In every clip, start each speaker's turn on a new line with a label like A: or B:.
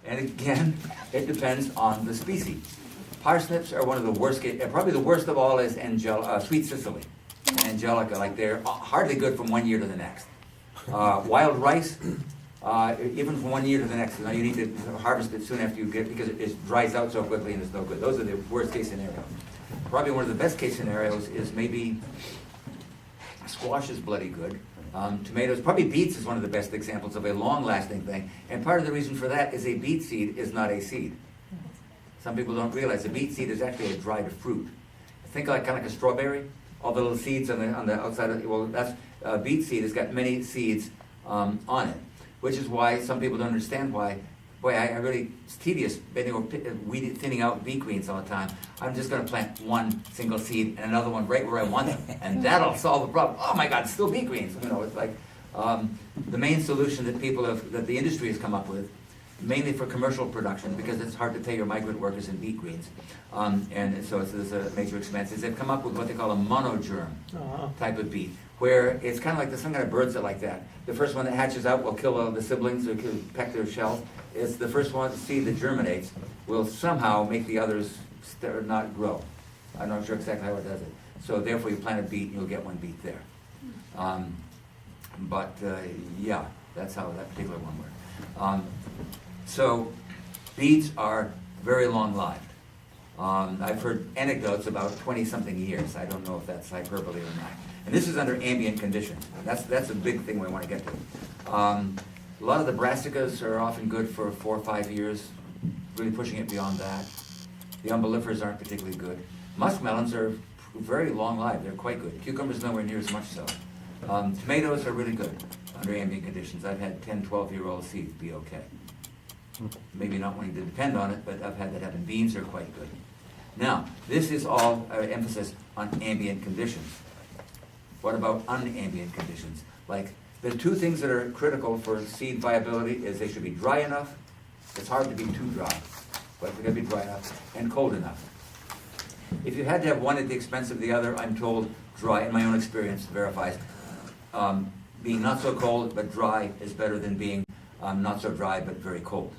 A: And again, it depends on the species. Parsnips are one of the worst, probably the worst of all is sweet Sicily and Angelica, like they're hardly good from one year to the next. Wild rice, even from one year to the next, you need to harvest it soon after you get, because it dries out so quickly and it's no good. Those are the worst case scenarios. Probably one of the best case scenarios is maybe squash is bloody good. Tomatoes, probably beets is one of the best examples of a long-lasting thing. And part of the reason for that is a beet seed is not a seed. Some people don't realize a beet seed is actually a dried fruit. Think like kind of like a strawberry. All the little seeds on the outside of it. Well, that's beet seed has got many seeds on it, which is why some people don't understand why. Boy, I really, it's tedious thinning out beet greens all the time. I'm just going to plant one single seed and another one right where I want them, and that'll solve the problem. Oh my God, still beet greens. You know, it's like the main solution that that the industry has come up with, mainly for commercial production, because it's hard to pay your migrant workers in beet greens, and so there's a major expense, is they've come up with what they call a monogerm type of beet, where it's kind of like some kind of birds that like that. The first one that hatches out will kill the siblings or peck their shells. It's the first one seed that germinates will somehow make the others not grow. I'm not sure exactly how it does it. So therefore you plant a beet and you'll get one beet there. Yeah, that's how that particular one works. So beets are very long-lived. I've heard anecdotes about 20-something years. I don't know if that's hyperbole or not. And this is under ambient conditions. That's a big thing we want to get to. A lot of the brassicas are often good for 4 or 5 years, really pushing it beyond that. The umbellifers aren't particularly good. Muskmelons are very long-lived. They're quite good. Cucumbers nowhere near as much so. Tomatoes are really good under ambient conditions. I've had 10, 12-year-old seeds be okay. Maybe not wanting to depend on it, but I've had that happen. Beans are quite good. Now, this is all emphasis on ambient conditions. What about unambient conditions? Like, the two things that are critical for seed viability is they should be dry enough. It's hard to be too dry, but they've got to be dry enough and cold enough. If you had to have one at the expense of the other, I'm told dry, in my own experience, verifies. Being not so cold but dry is better than being not so dry but very cold.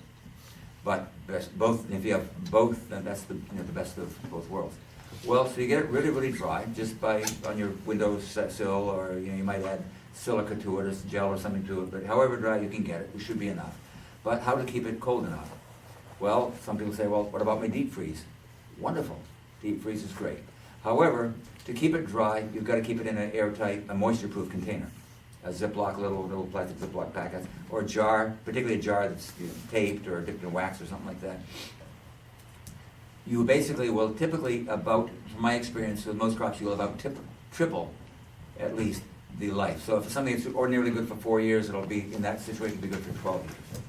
A: But both, if you have both, then that's the best of both worlds. Well, so you get it really, really dry just on your windowsill, or you might add silica to it, or gel or something to it. But however dry you can get it, it should be enough. But how to keep it cold enough? Well, some people say, well, what about my deep freeze? Wonderful, deep freeze is great. However, to keep it dry, you've got to keep it in an airtight, a moisture-proof container. A Ziploc, little plastic Ziploc packets, or a jar, particularly a jar that's taped or dipped in wax or something like that. You basically will typically about, from my experience with most crops, you will about triple, at least, the life. So if something that's ordinarily good for 4 years, it'll be, in that situation, be good for 12 years.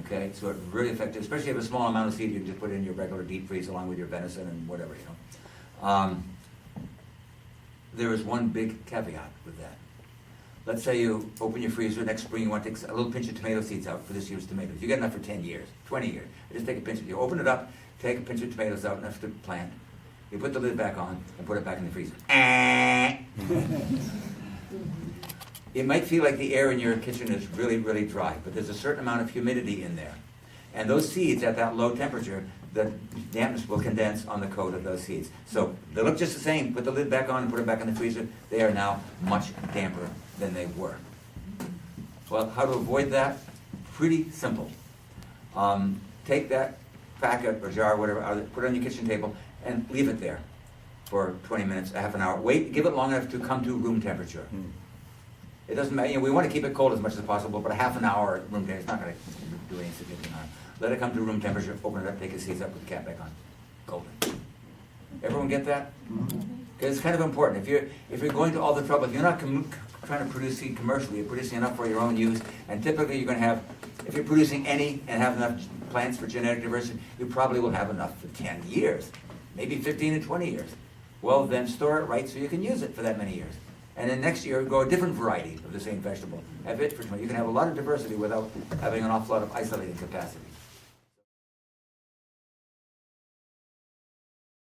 A: Okay, so it's really effective, especially if you have a small amount of seed, you can just put it in your regular deep freeze along with your venison and whatever, There is one big caveat with that. Let's say you open your freezer next spring, you want to take a little pinch of tomato seeds out for this year's tomatoes. You get enough for 10 years, 20 years. Just take a pinch, you open it up, take a pinch of tomatoes out, enough to plant. You put the lid back on and put it back in the freezer. It might feel like the air in your kitchen is really, really dry, but there's a certain amount of humidity in there. And those seeds at that low temperature, the dampness will condense on the coat of those seeds. So they look just the same. Put the lid back on and put it back in the freezer. They are now much damper than they were. Well, how to avoid that? Pretty simple. Take that packet or jar, whatever, put it on your kitchen table and leave it there for 20 minutes, a half an hour. Wait, give it long enough to come to room temperature. It doesn't matter, we want to keep it cold as much as possible, but a half an hour at room temperature is not going to do any significant harm. Let it come to room temperature, open it up, take the seeds up, put the cap back on. Golden. Everyone get that? Because it's kind of important. If you're going to all the trouble, if you're not trying to produce seed commercially, you're producing enough for your own use, and typically you're going to have, if you're producing any and have enough plants for genetic diversity, you probably will have enough for 10 years, maybe 15 and 20 years. Well, then store it right so you can use it for that many years. And then next year, grow a different variety of the same vegetable. Have it for 20. You can have a lot of diversity without having an awful lot of isolating capacity.